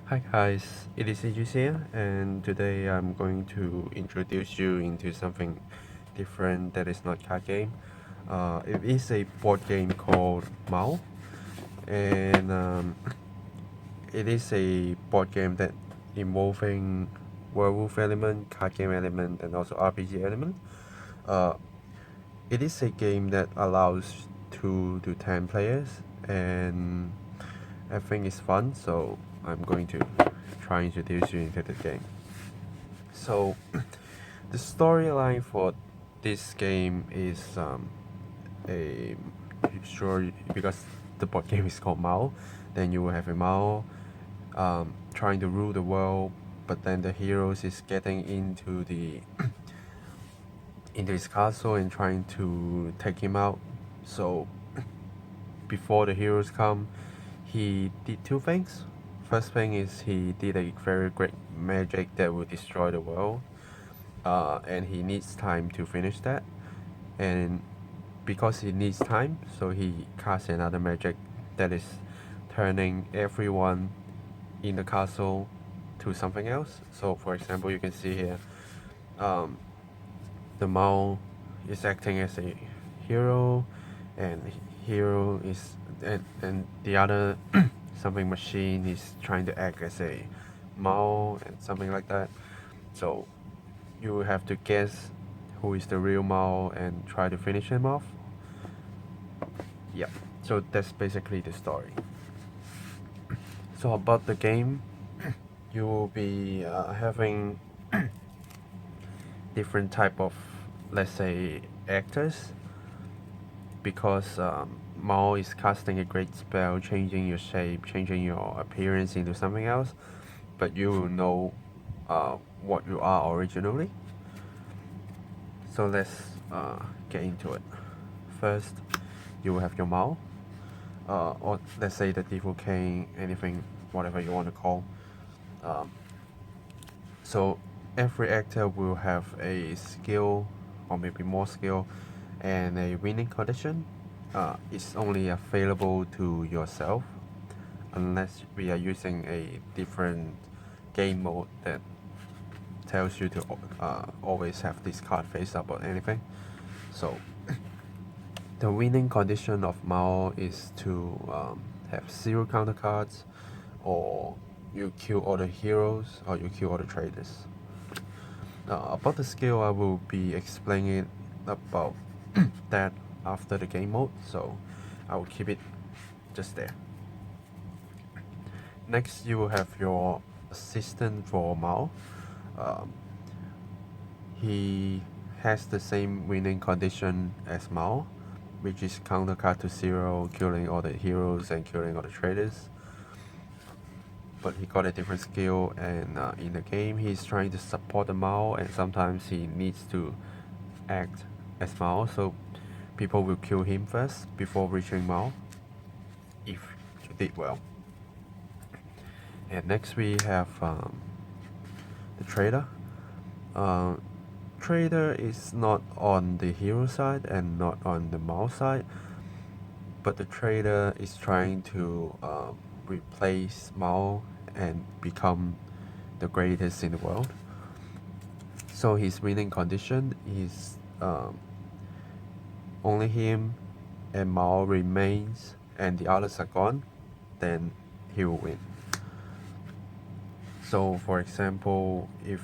Hi guys, it is Aegis here, and today I'm going to introduce you into something different that is not card game. It is a board game called Mao, and it is a board game that involving werewolf element, card game element, and also RPG element. Uh, it is a game that allows 2 to 10 players, and I think it's fun, so I'm going to try and introduce you into the game. So, the storyline for this game is a sure because the board game is called Mao. Then you will have a Mao trying to rule the world, but then the heroes is getting into the into his castle and trying to take him out. So before the heroes come, he did 2 things. First thing is he did a very great magic that will destroy the world, and he needs time to finish that. And because he needs time, so he casts another magic that is turning everyone in the castle to something else. So, for example, you can see here, um, the Mao is acting as a hero, and hero is and the other something machine is trying to act as a Mao and something like that. So you have to guess who is the real Mao and try to finish him off. Yeah, so that's basically the story. So about the game, you will be having different type of, let's say, actors, because Mao is casting a great spell, changing your shape, changing your appearance into something else, but you will know what you are originally. So let's get into it. First, you will have your Mao, or let's say the Devil King, anything, whatever you want to call. Um, so every actor will have a skill, or maybe more skill, and a winning condition. It's only available to yourself, unless we are using a different game mode that tells you to always have this card face up or anything. So the winning condition of Mao is to have 0 counter cards, or you kill all the heroes, or you kill all the traders. About the skill, I will be explaining about that after the game mode, so I will keep it just there. Next, you will have your assistant for Mao. Um, he has the same winning condition as Mao, which is counter card to 0, killing all the heroes and killing all the traders. But he got a different skill, and in the game he's trying to support the Mao, and sometimes he needs to act as Mao, so people will kill him first before reaching Mao, if you did well. And next we have the trader. Uh, Trader is not on the hero side and not on the Mao side, but the trader is trying to replace Mao and become the greatest in the world. So his winning condition is only him and Mao remains and the others are gone, then he will win. So for example, if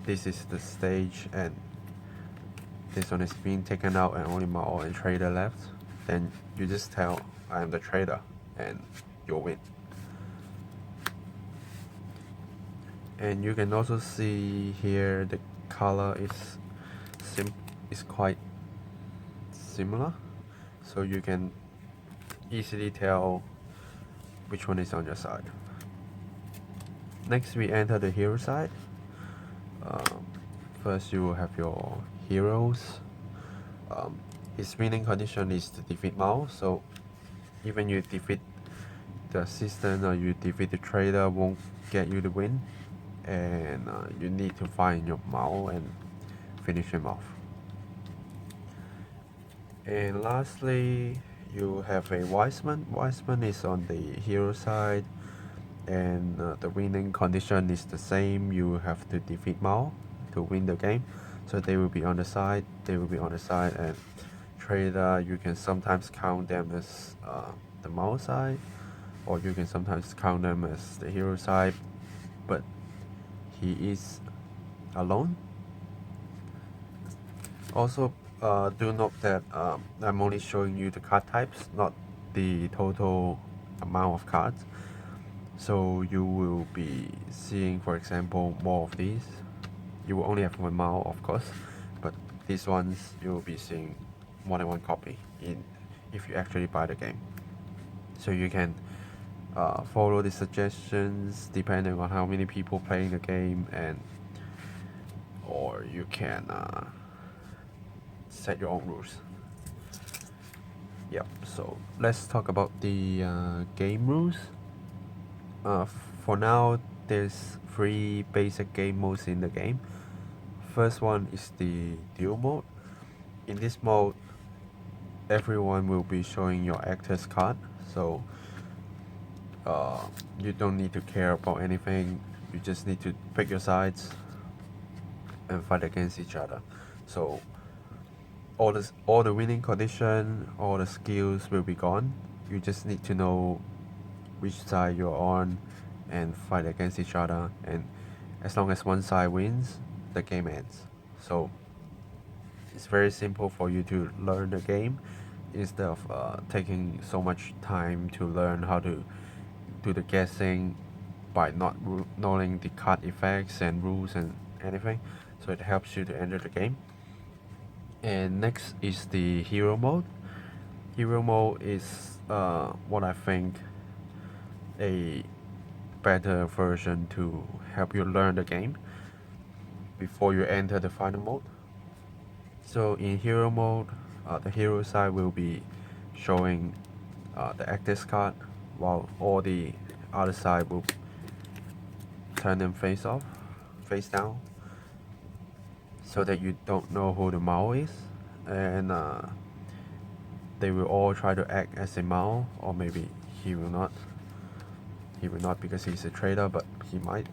this is the stage and this one is being taken out and only Mao and trader left, then you just tell I am the trader and you'll win. And you can also see here the color is quite similar, so you can easily tell which one is on your side. Next, we enter the hero side. First, you will have your heroes. His winning condition is to defeat Mao, so even you defeat the assistant or you defeat the trader won't get you the win, and you need to find your Mao and finish him off. And lastly, you have a Wiseman. Wiseman is on the hero side, and the winning condition is the same. You have to defeat Mao to win the game. So they will be on the side, and trader, you can sometimes count them as the Mao side, or you can sometimes count them as the hero side, but he is alone. Also, do note that I'm only showing you the card types, not the total amount of cards. So you will be seeing, for example, more of these. You will only have one Mao, of course, but these ones you will be seeing more than one copy if you actually buy the game. So you can follow the suggestions depending on how many people playing the game, or you can set your own rules. Yep. So let's talk about the game rules. For now, there's 3 basic game modes in the game. First one is the duel mode. In this mode, everyone will be showing your actor's card, so you don't need to care about anything. You just need to pick your sides and fight against each other. So all the winning condition, all the skills will be gone. You just need to know which side you're on and fight against each other, and as long as one side wins, the game ends. So it's very simple for you to learn the game instead of taking so much time to learn how to do the guessing by not knowing the card effects and rules and anything. So it helps you to enter the game. And next is the hero mode. Hero mode is what I think a better version to help you learn the game before you enter the final mode. So in hero mode, the hero side will be showing the actor's card, while all the other side will turn them face down, so that you don't know who the Mao is, and they will all try to act as a Mao, or maybe he will not. He will not because he's a trader, but he might.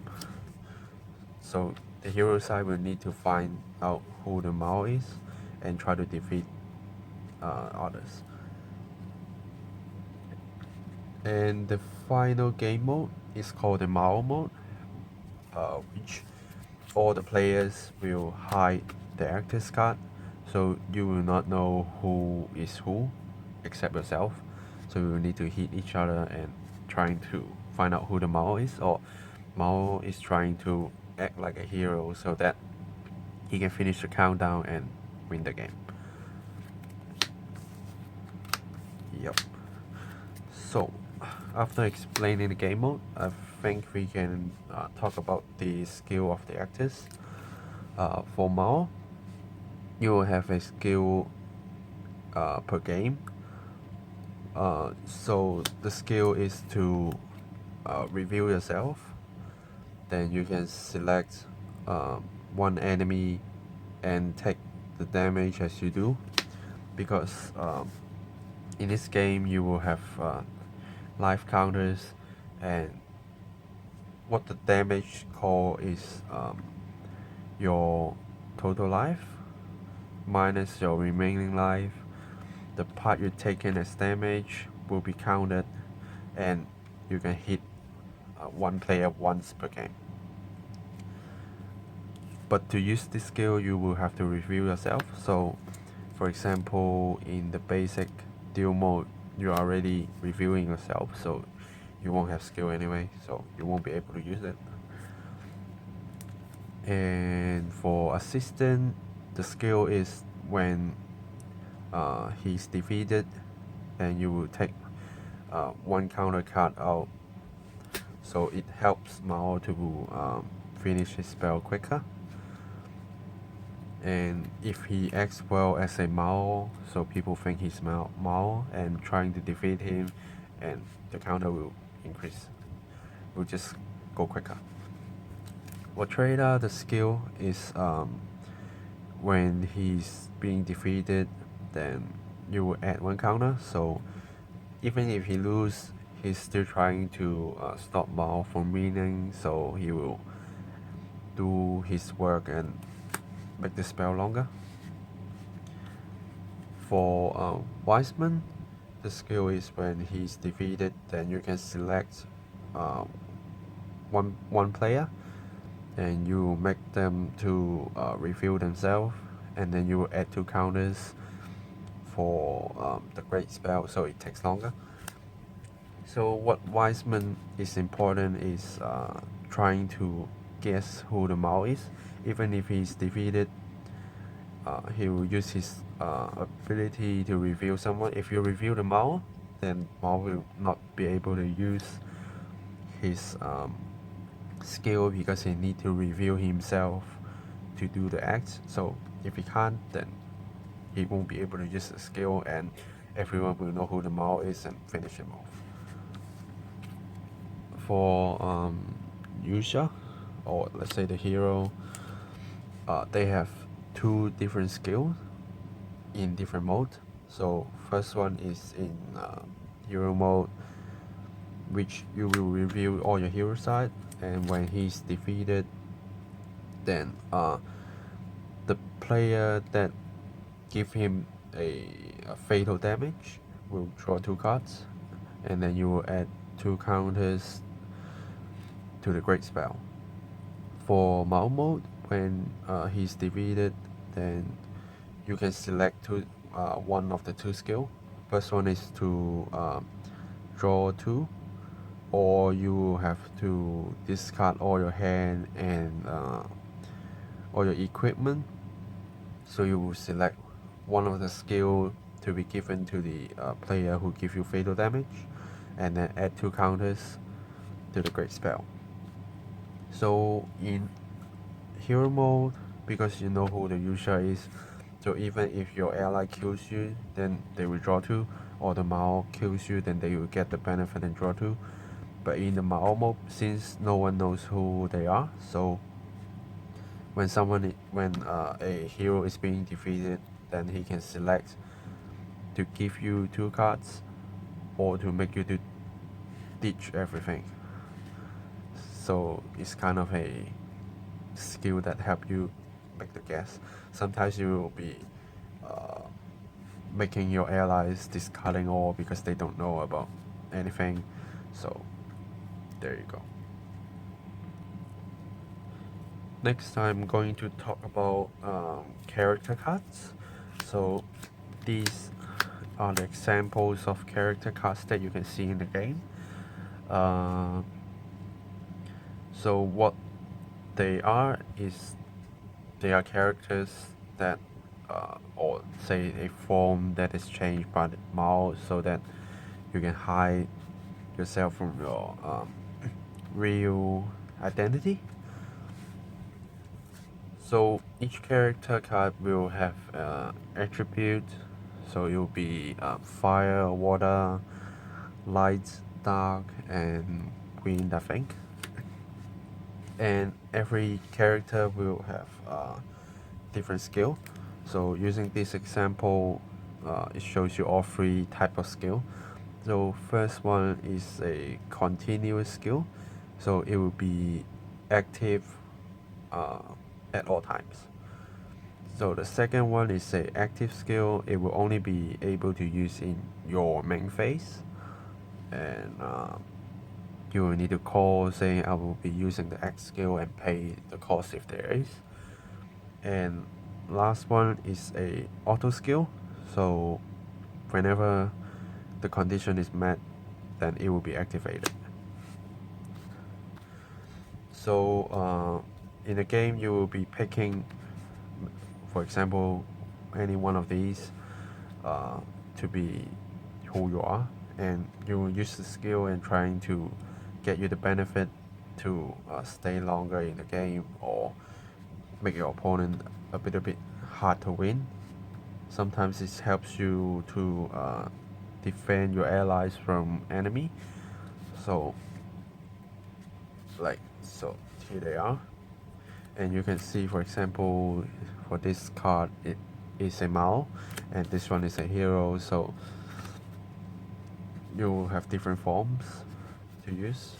So the hero side will need to find out who the Mao is and try to defeat others. And the final game mode is called the Mao mode, which all the players will hide the actor's card, so you will not know who is who except yourself. So you will need to hit each other and trying to find out who the Mao is, or Mao is trying to act like a hero so that he can finish the countdown and win the game. Yep. So after explaining the game mode, I think we can talk about the skill of the actors. For Mao, you will have a skill per game. So the skill is to reveal yourself. Then you can select one enemy and take the damage as you do, because in this game you will have life counters, and what the damage call is your total life minus your remaining life. The part you taken as damage will be counted, and you can hit one player once per game. But to use this skill, you will have to reveal yourself. So for example, in the basic duel mode, you're already revealing yourself, so you won't have skill anyway, so you won't be able to use it. And for assistant, the skill is when he's defeated, and you will take one counter card out, so it helps Mao to finish his spell quicker. And if he acts well as a Mao, so people think he's Mao and trying to defeat him, and the counter will increase, will just go quicker. For trader, the skill is when he's being defeated, then you will add one counter, so even if he loses, he's still trying to stop Mao from winning, so he will do his work and make the spell longer. For Wiseman, the skill is when he's defeated, then you can select one player and you make them to reveal themselves, and then you will add 2 counters for the great spell, so it takes longer. So what Wiseman is important is trying to guess who the Mao is. Even if he's defeated, he will use his ability to reveal someone. If you reveal the Mao, then Mao will not be able to use his skill because he need to reveal himself to do the act. So if he can't, then he won't be able to use the skill, and everyone will know who the Mao is and finish him off. For Yusha, or let's say the hero, they have 2 different skills in different mode. So first one is in hero mode, which you will reveal all your hero side, and when he's defeated, then the player that give him a fatal damage will draw 2 cards, and then you will add 2 counters to the great spell. For Mao mode, when he's defeated, then you can select one of the 2 skill. First one is to draw 2, or you have to discard all your hand and all your equipment. So you will select one of the skill to be given to the player who give you fatal damage, and then add 2 counters to the great spell. So in hero mode, because you know who the user is, so even if your ally kills you, then they will draw 2, or the Mao kills you, then they will get the benefit and draw 2. But in the Mao mode, since no one knows who they are, so when a hero is being defeated, then he can select to give you 2 cards, or to make you to ditch everything. So it's kind of a skill that help you make the guess. Sometimes you will be making your allies discarding all because they don't know about anything. So there you go. Next, I'm going to talk about character cards. So these are the examples of character cards that you can see in the game. So what they are is they are characters that or say a form that is changed by the mouse, so that you can hide yourself from your real identity. So each character card will have attribute, so it will be fire, water, light, dark, and wind, I think. And every character will have different skill. So using this example, it shows you all 3 type of skill. So first one is a continuous skill, so it will be active at all times. So the second one is a active skill. It will only be able to use in your main phase, and you will need to call saying I will be using the X skill and pay the cost if there is. And last one is a auto skill. So whenever the condition is met, then it will be activated. So in the game, you will be picking, for example, any one of these to be who you are, and you will use the skill and trying to get you the benefit to stay longer in the game, or make your opponent a bit hard to win. Sometimes it helps you to defend your allies from enemy. So here they are, and you can see, for example, for this card it is a Mao, and this one is a hero. So you have different forms to use.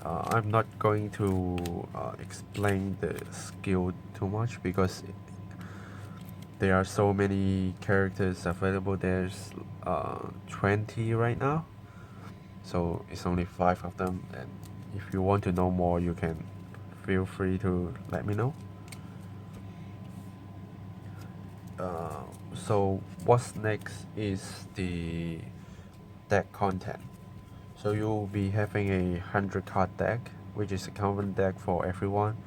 I'm not going to explain the skill too much because there are so many characters available. There's 20 right now, so it's only 5 of them, and if you want to know more, you can feel free to let me know. So what's next is the deck content. So you'll be having a 100 card deck, which is a common deck for everyone.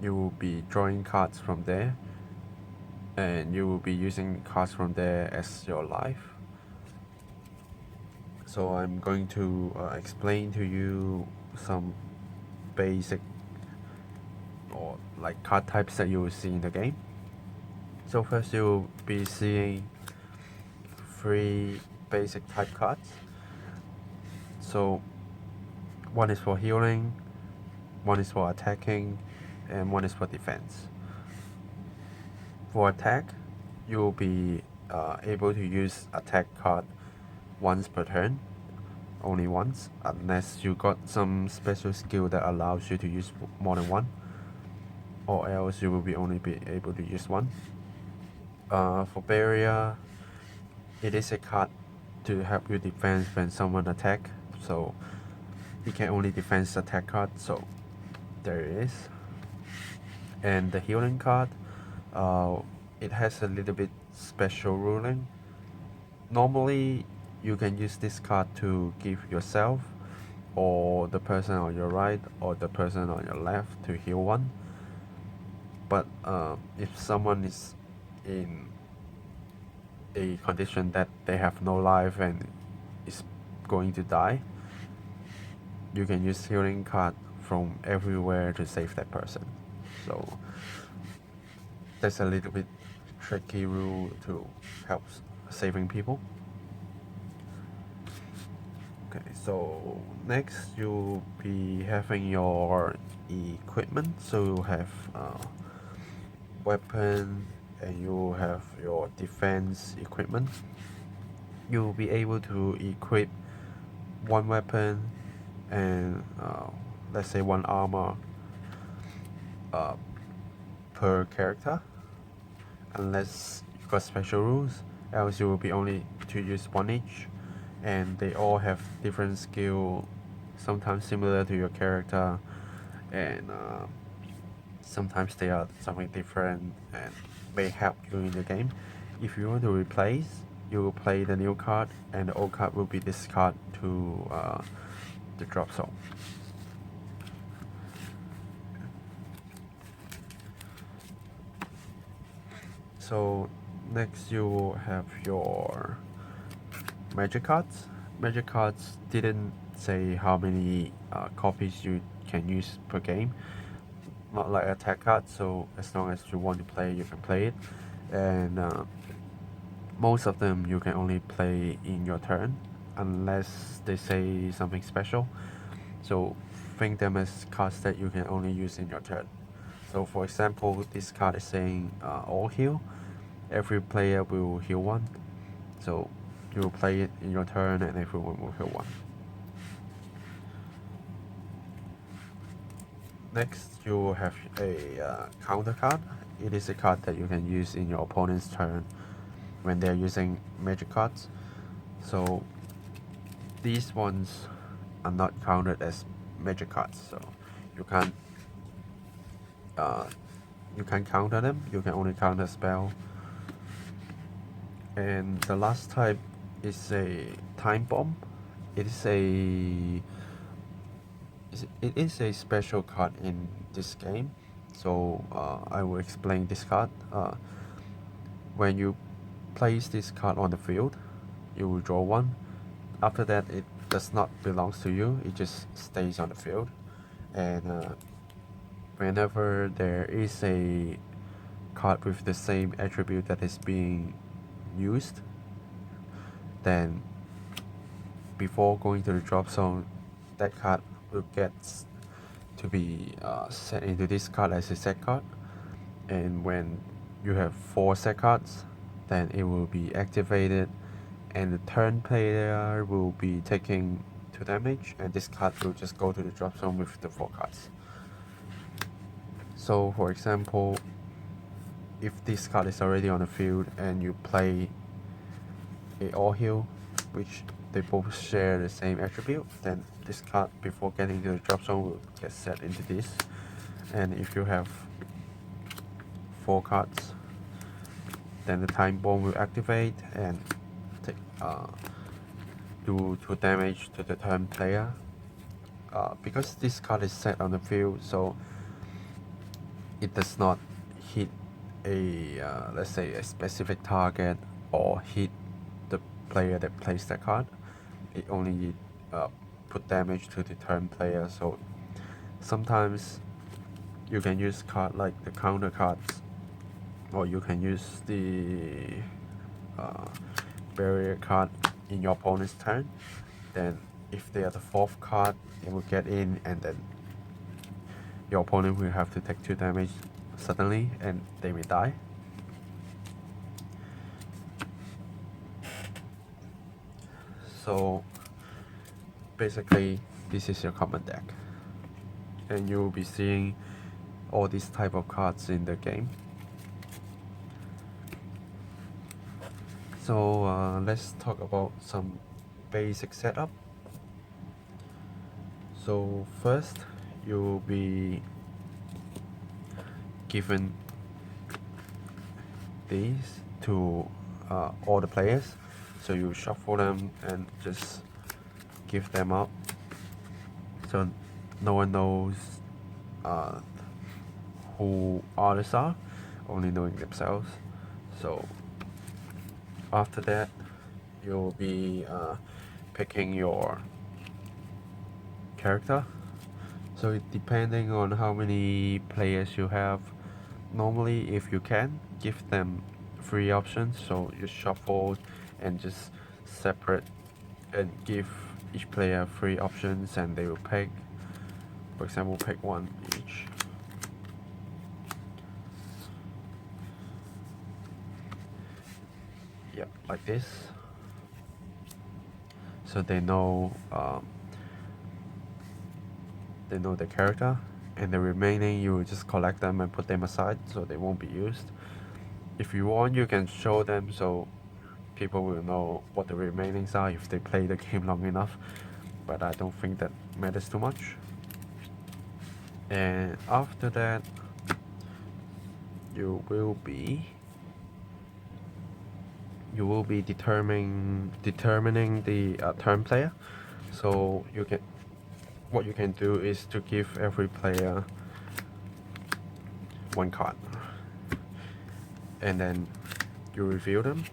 You will be drawing cards from there, and you will be using cards from there as your life. So I'm going to explain to you some basic or like card types that you will see in the game. So first you'll be seeing 3 basic type cards. So one is for healing, one is for attacking, and one is for defense. For attack, you'll be able to use attack card once per turn, only once, unless you got some special skill that allows you to use more than one, or else you will be only be able to use one. For barrier, it is a card to help you defend when someone attack, so it can only defend attack card, so there it is. And the healing card, it has a little bit special ruling. Normally you can use this card to give yourself or the person on your right or the person on your left to heal one, but if someone is in a condition that they have no life and is going to die, you can use healing card from everywhere to save that person. So that's a little bit tricky rule to help saving people. Okay, so next you'll be having your equipment. So you have weapon and you have your defense equipment. You'll be able to equip one weapon and let's say one armor per character, unless you've got special rules, else you will be only to use one each, and they all have different skill, sometimes similar to your character, and sometimes they are something different and may help you in the game. If you want to replace, you will play the new card and the old card will be discarded to the drop zone. So next you will have your magic cards. Magic cards didn't say how many copies you can use per game, not like attack cards, so as long as you want to play you can play it, and most of them you can only play in your turn unless they say something special, so think them as cards that you can only use in your turn. So for example, this card is saying all heal, every player will heal one, so you will play it in your turn and everyone will heal one. Next you will have a counter card. It is a card that you can use in your opponent's turn when they're using magic cards. So these ones are not counted as magic cards, so you can't counter them, you can only counter spell. And the last type is a time bomb. It is a special card in this game, so I will explain this card. When you place this card on the field, you will draw one. After that, it does not belong to you, it just stays on the field, and whenever there is a card with the same attribute that is being used, then before going to the drop zone, that card will get to be set into this card as a set card, and when you have 4 set cards, then it will be activated, and the turn player will be taking 2 damage, and this card will just go to the drop zone with the 4 cards. So for example, if this card is already on the field and you play a all heal, which they both share the same attribute, then this card before getting to the drop zone will get set into this. And if you have 4 cards, then the time bomb will activate and take, do 2 damage to the turn player. Because this card is set on the field, so it does not hit a let's say a specific target or hit the player that plays that card. It only put damage to the turn player. So sometimes you can use card like the counter cards, or you can use the barrier card in your opponent's turn. Then if they are the 4th card, it will get in, and then your opponent will have to take 2 damage suddenly and they will die. So basically this is your common deck, and you will be seeing all these type of cards in the game. So let's talk about some basic setup. So first, you'll be given these to all the players. So you shuffle them and just give them up, so no one knows who others are, only knowing themselves. So after that, you'll be picking your character. So depending on how many players you have, normally if you can, give them 3 options. So you shuffle and just separate and give each player 3 options, and they will pick, for example, pick 1 each. Yeah, like this. So they know the character, and the remaining you will just collect them and put them aside so they won't be used. If you want, you can show them so people will know what the remainings are if they play the game long enough, but I don't think that matters too much. And after that, you will be determining the turn player. So what you can do is to give every player 1 card, and then you reveal them.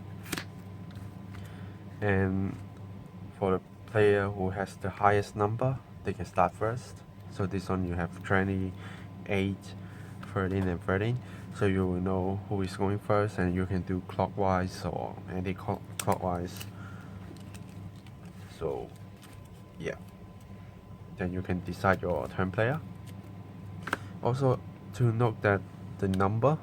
And for the player who has the highest number, they can start first. So this one you have 28, 13 and 13. So you will know who is going first, and you can do clockwise or anti-clockwise. So yeah, then you can decide your turn player. Also to note that the number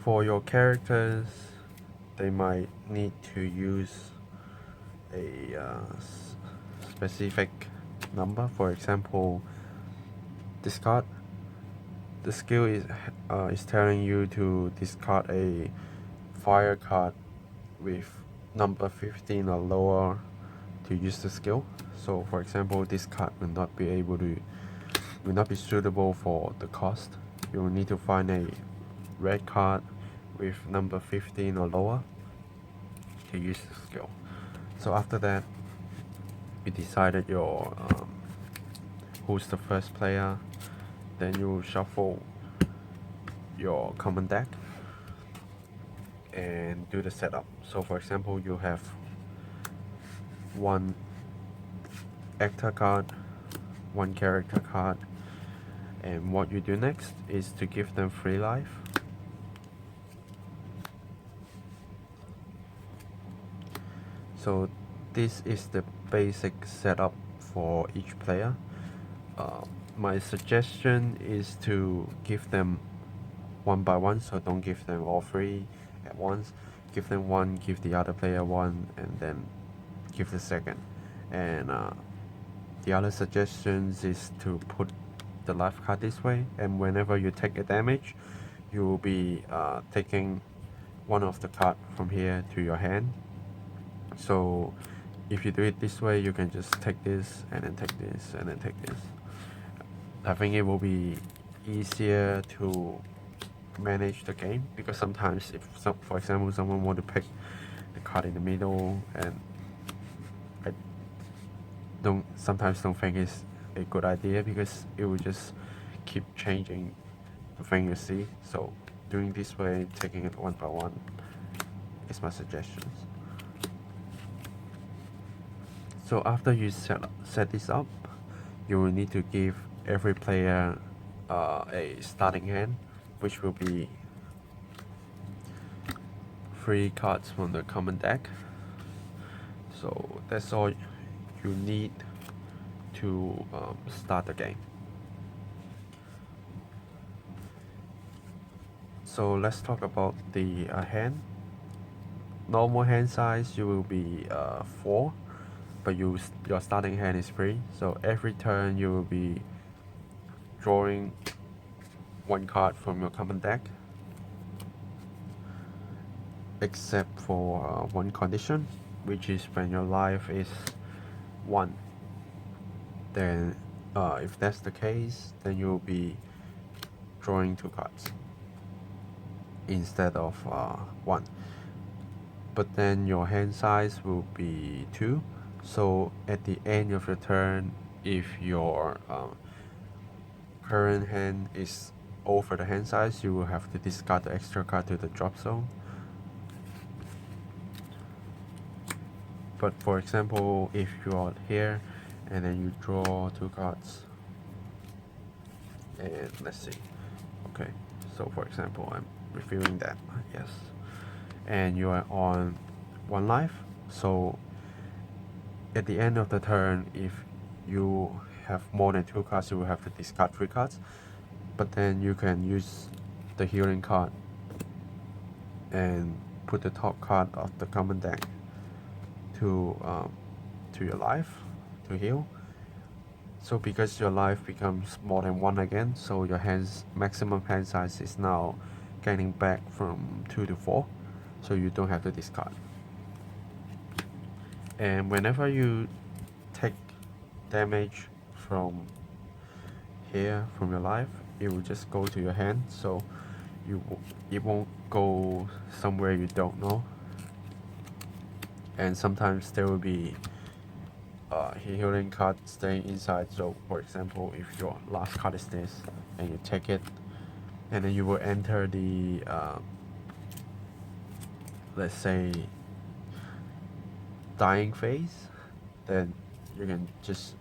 for your characters, they might need to use a specific number. For example, discard. The skill is telling you to discard a fire card with number 15 or lower to use the skill. So for example, this card will not be suitable for the cost. You will need to find a red card with number 15 or lower to use the skill. So after that, you decided your who's the first player. Then you shuffle your common deck and do the setup. So for example, you have 1 actor card, 1 character card, and what you do next is to give them 3 life. So this is the basic setup for each player. My suggestion is to give them one by one, so don't give them all three at once. Give them one, give the other player one, and then give the second. And the other suggestions is to put the life card this way, and whenever you take a damage, you will be taking one of the card from here to your hand. So if you do it this way, you can just take this and then take this and then take this. I think it will be easier to manage the game, because sometimes if for example someone want to pick the card in the middle, and I sometimes don't think it's a good idea, because it will just keep changing the thing you see. So doing this way, taking it one by one, is my suggestions. So after you set this up, you will need to give every player a starting hand, which will be 3 cards from the common deck. So that's all you need to start the game. So let's talk about the hand. Normal hand size, you will be 4, but your starting hand is 3. So every turn you will be drawing 1 card from your common deck, except for one condition, which is when your life is 1. Then if that's the case, then you'll be drawing 2 cards instead of 1. But then your hand size will be 2. So at the end of your turn, if your current hand is over the hand size, you will have to discard the extra card to the drop zone. But for example, if you are here and then you draw 2 cards, and let's see, okay, so for example, I'm reviewing that, yes, and you are on 1 life. So at the end of the turn, if you have more than 2 cards, you will have to discard 3 cards. But then you can use the healing card and put the top card of the common deck to your life to heal. So because your life becomes more than 1 again, so your maximum hand size is now getting back from 2 to 4, so you don't have to discard. And whenever you take damage from here, from your life, it will just go to your hand, so it won't go somewhere you don't know. And sometimes there will be healing card staying inside. So for example, if your last card is this and you take it, and then you will enter the let's say dying phase, then you can just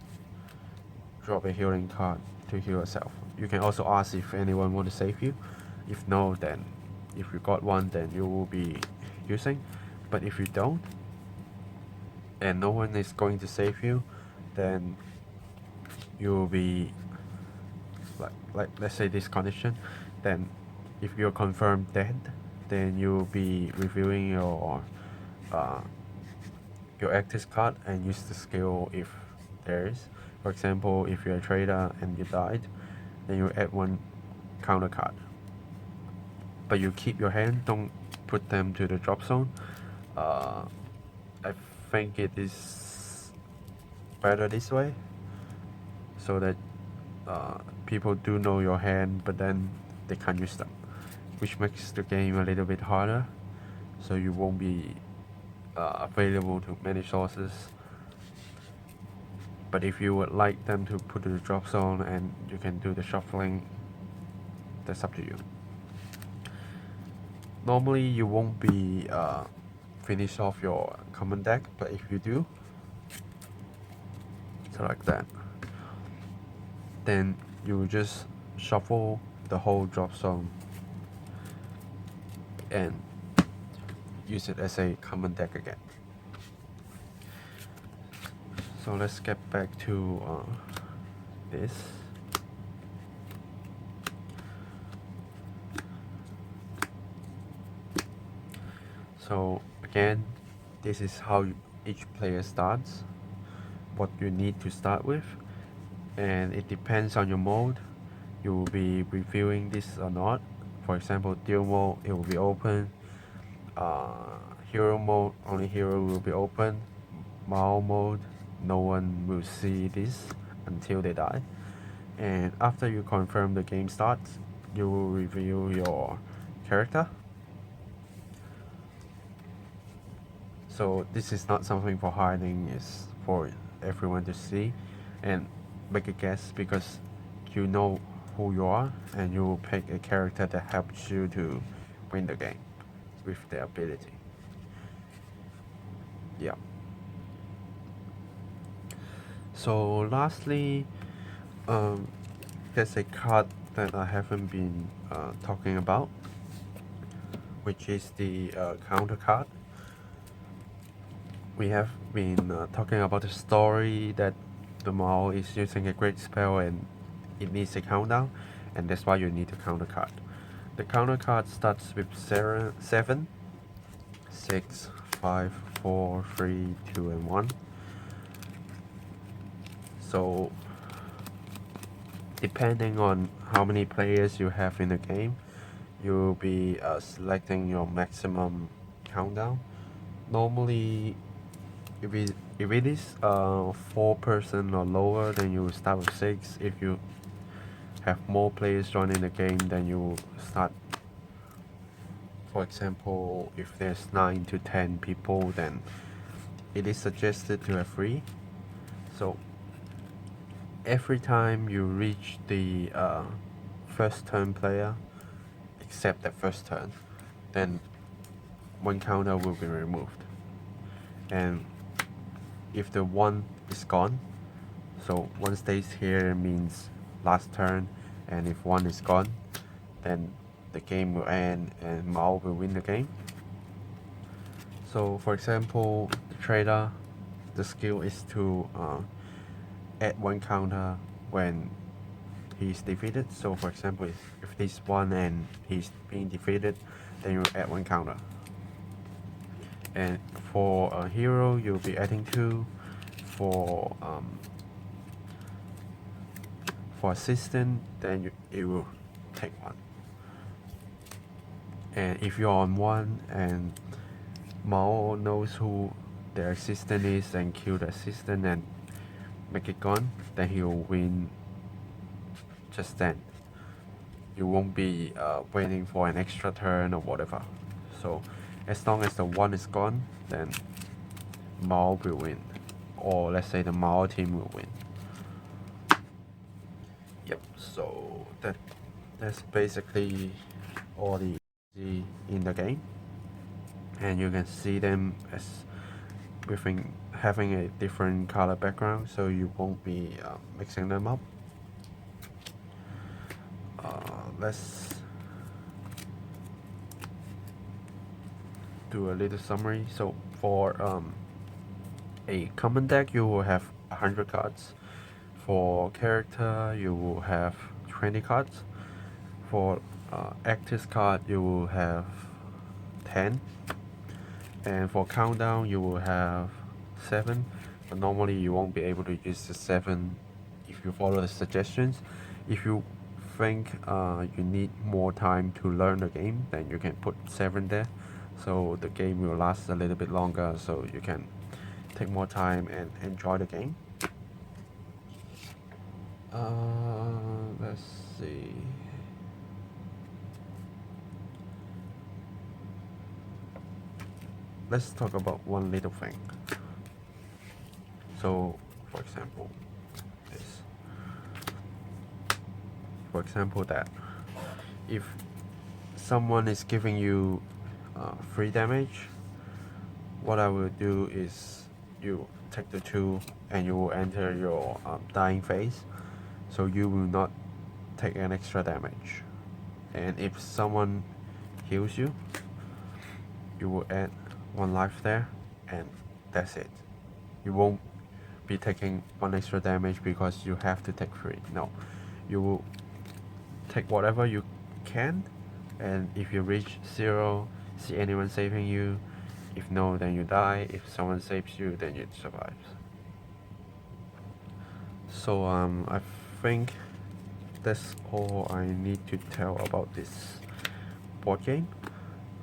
drop a healing card to heal yourself. You can also ask if anyone want to save you. If no, then if you got one, then you will be using. But if you don't, and no one is going to save you, then you will be like let's say this condition, then if you're confirmed dead, then you will be reviewing your active card and use the skill if there is. For example, if you're a trader and you died, then you add 1 counter card. But you keep your hand, don't put them to the drop zone. I think it is better this way, so that people do know your hand, but then they can't use them, which makes the game a little bit harder, so you won't be available to many sources. But if you would like them to put to the drop zone and you can do the shuffling, that's up to you. Normally you won't be finish off your common deck, but if you do, so like that, then you will just shuffle the whole drop zone and use it as a common deck again. So let's get back to this. So again, this is how each player starts, what you need to start with, and it depends on your mode. You will be reviewing this or not. For example, duel mode, it will be open. Hero mode, only hero will be open. Mao mode, no one will see this until they die. And after you confirm the game starts, you will review your character. So this is not something for hiding, it's for everyone to see and make a guess, because you know who you are and you will pick a character that helps you to win the game with the ability. Yeah. So lastly, there's a card that I haven't been talking about, which is the counter card. We have been talking about the story that the Mao is using a great spell and it needs a countdown, and that's why you need a counter card. The counter card starts with 7, 6, 5, 4, 3, 2, and 1. So depending on how many players you have in the game, you'll be selecting your maximum countdown. Normally, if it is 4-person or lower, then you will start with 6. If you have more players joining the game, then you will start. For example, if there's 9 to 10 people, then it is suggested to have 3. So every time you reach the first turn player, except that first turn, then one counter will be removed. And if the 1 is gone, so 1 stays here means last turn, and if 1 is gone, then the game will end and Mao will win the game. So for example, the trader, the skill is to add 1 counter when he's defeated. So for example, if this 1 and he's being defeated, then you add 1 counter. And for a hero, you'll be adding 2. For assistant, then it will take 1. And if you're on 1 and Mao knows who the assistant is and kill the assistant and make it gone, then he'll win just then. You won't be waiting for an extra turn or whatever. So as long as the 1 is gone, then Mao will win, or let's say the Mao team will win. Yep. So that's basically all the in the game, and you can see them as having a different color background, so you won't be mixing them up. Let's do a little summary. So for a common deck, you will have 100 cards. For character, you will have 20 cards. For active card, you will have 10. And for countdown, you will have 7. But normally you won't be able to use the 7 if you follow the suggestions. If you think you need more time to learn the game, then you can put 7 there, so the game will last a little bit longer, so you can take more time and enjoy the game. Let's see. Let's talk about one little thing. So for example, that if someone is giving you 3 damage, what I will do is you take the 2 and you will enter your dying phase, so you will not take an extra damage. And if someone heals you, you will add 1 life there, and that's it. You won't be taking 1 extra damage because you have to take 3. No, you will take whatever you can, and if you reach 0, see anyone saving you, If no, then you die. If someone saves you, then you survive. So I think that's all I need to tell about this board game.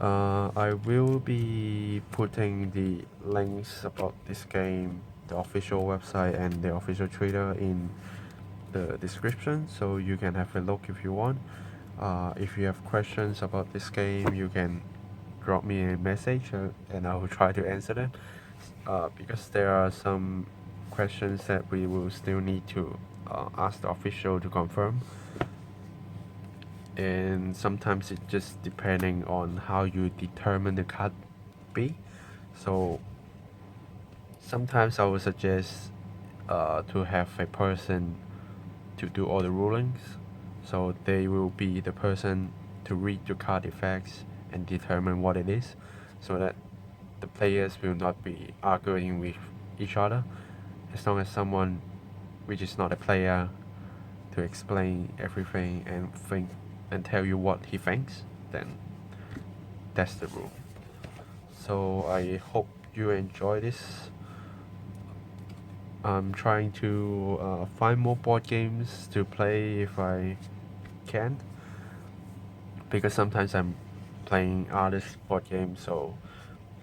I will be putting the links about this game, the official website and the official Twitter in the description, so you can have a look if you want. If you have questions about this game, you can drop me a message and I will try to answer them. Because there are some questions that we will still need to ask the official to confirm. And sometimes it just depending on how you determine the card B. So sometimes I would suggest to have a person to do all the rulings. So they will be the person to read your card effects and determine what it is, so that the players will not be arguing with each other. As long as someone which is not a player to explain everything and think and tell you what he thinks, then that's the rule. So I hope you enjoy this. I'm trying to find more board games to play if I can, because sometimes I'm playing other board games, so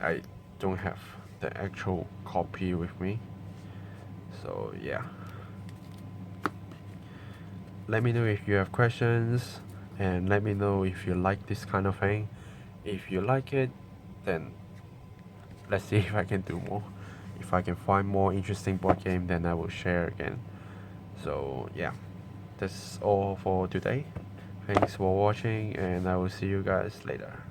I don't have the actual copy with me. So yeah, let me know if you have questions, and let me know if you like this kind of thing. If you like it, then let's see if I can do more. If I can find more interesting board game, then I will share again. So yeah, that's all for today. Thanks for watching, and I will see you guys later.